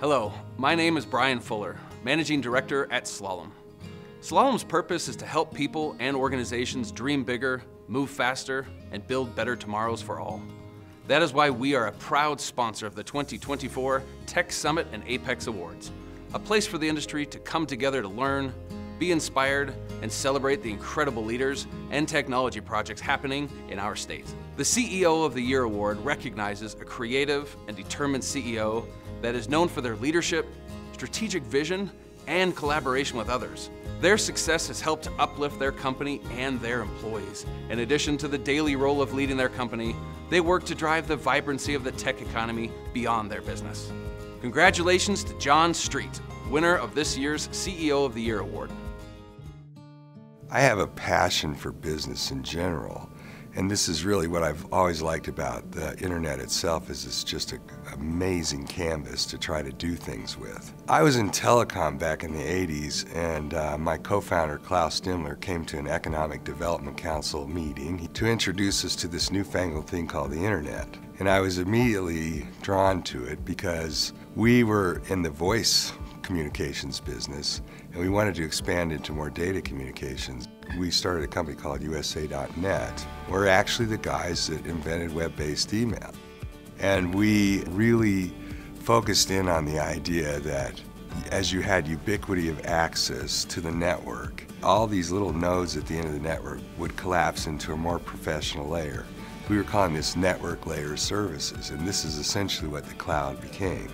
Hello, my name is Brian Fuller, Managing Director at Slalom. Slalom's purpose is to help people and organizations dream bigger, move faster, and build better tomorrows for all. That is why we are a proud sponsor of the 2024 Tech Summit and Apex Awards, a place for the industry to come together to learn, be inspired, and celebrate the incredible leaders and technology projects happening in our state. The CEO of the Year Award recognizes a creative and determined CEO that is known for their leadership, strategic vision, and collaboration with others. Their success has helped to uplift their company and their employees. In addition to the daily role of leading their company, they work to drive the vibrancy of the tech economy beyond their business. Congratulations to John Street, winner of this year's CEO of the Year Award. I have a passion for business in general, and this is really what I've always liked about the internet itself, is it's just an amazing canvas to try to do things with. I was in telecom back in the 80s, and my co-founder Klaus Stimler came to an Economic Development Council meeting to introduce us to this newfangled thing called the internet. And I was immediately drawn to it because we were in the voice communications business, and we wanted to expand into more data communications. We started a company called USA.net. We're actually the guys that invented web-based email. And we really focused in on the idea that as you had ubiquity of access to the network, all these little nodes at the end of the network would collapse into a more professional layer. We were calling this network layer services, and this is essentially what the cloud became.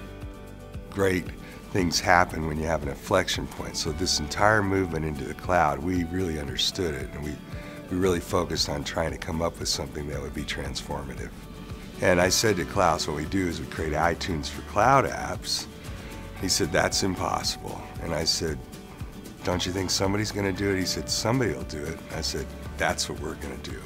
Great things happen when you have an inflection point. So this entire movement into the cloud, we really understood it, and we really focused on trying to come up with something that would be transformative. And I said to Klaus, what we do is we create iTunes for cloud apps. He said, that's impossible. And I said, don't you think somebody's going to do it? He said, somebody will do it. I said, that's what we're going to do.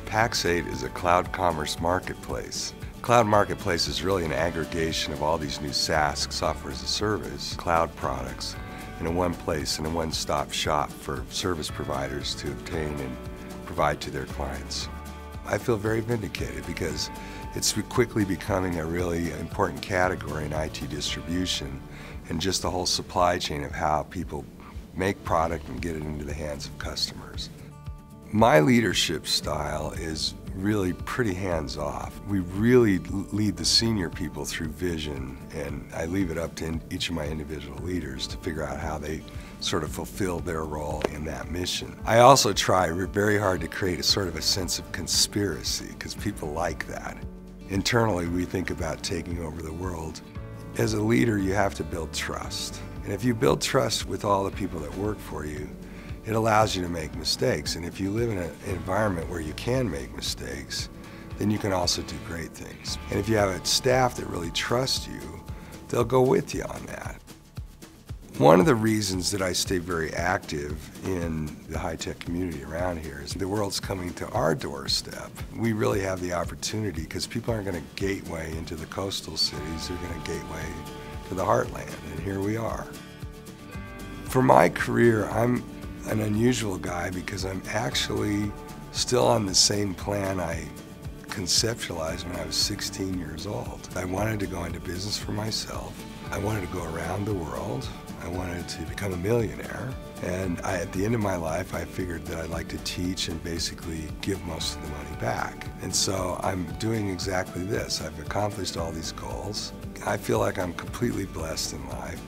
Pax8 is a cloud commerce marketplace. Cloud Marketplace is really an aggregation of all these new SaaS, software as a service, cloud products in a one place, in a one-stop shop for service providers to obtain and provide to their clients. I feel very vindicated because it's quickly becoming a really important category in IT distribution and just the whole supply chain of how people make product and get it into the hands of customers. My leadership style is really pretty hands-off. We really lead the senior people through vision, and I leave it up to each of my individual leaders to figure out how they sort of fulfill their role in that mission. I also try very hard to create a sort of a sense of conspiracy, because people like that. Internally, we think about taking over the world. As a leader, you have to build trust. And if you build trust with all the people that work for you, it allows you to make mistakes. And if you live in an environment where you can make mistakes, then you can also do great things. And if you have a staff that really trusts you, they'll go with you on that. One of the reasons that I stay very active in the high-tech community around here is the world's coming to our doorstep. We really have the opportunity, because people aren't going to gateway into the coastal cities, they're going to gateway to the heartland, and here we are. For my career, I'm an unusual guy because I'm actually still on the same plan I conceptualized when I was 16 years old. I wanted to go into business for myself. I wanted to go around the world. I wanted to become a millionaire. And at the end of my life, I figured that I'd like to teach and basically give most of the money back. And so I'm doing exactly this. I've accomplished all these goals. I feel like I'm completely blessed in life.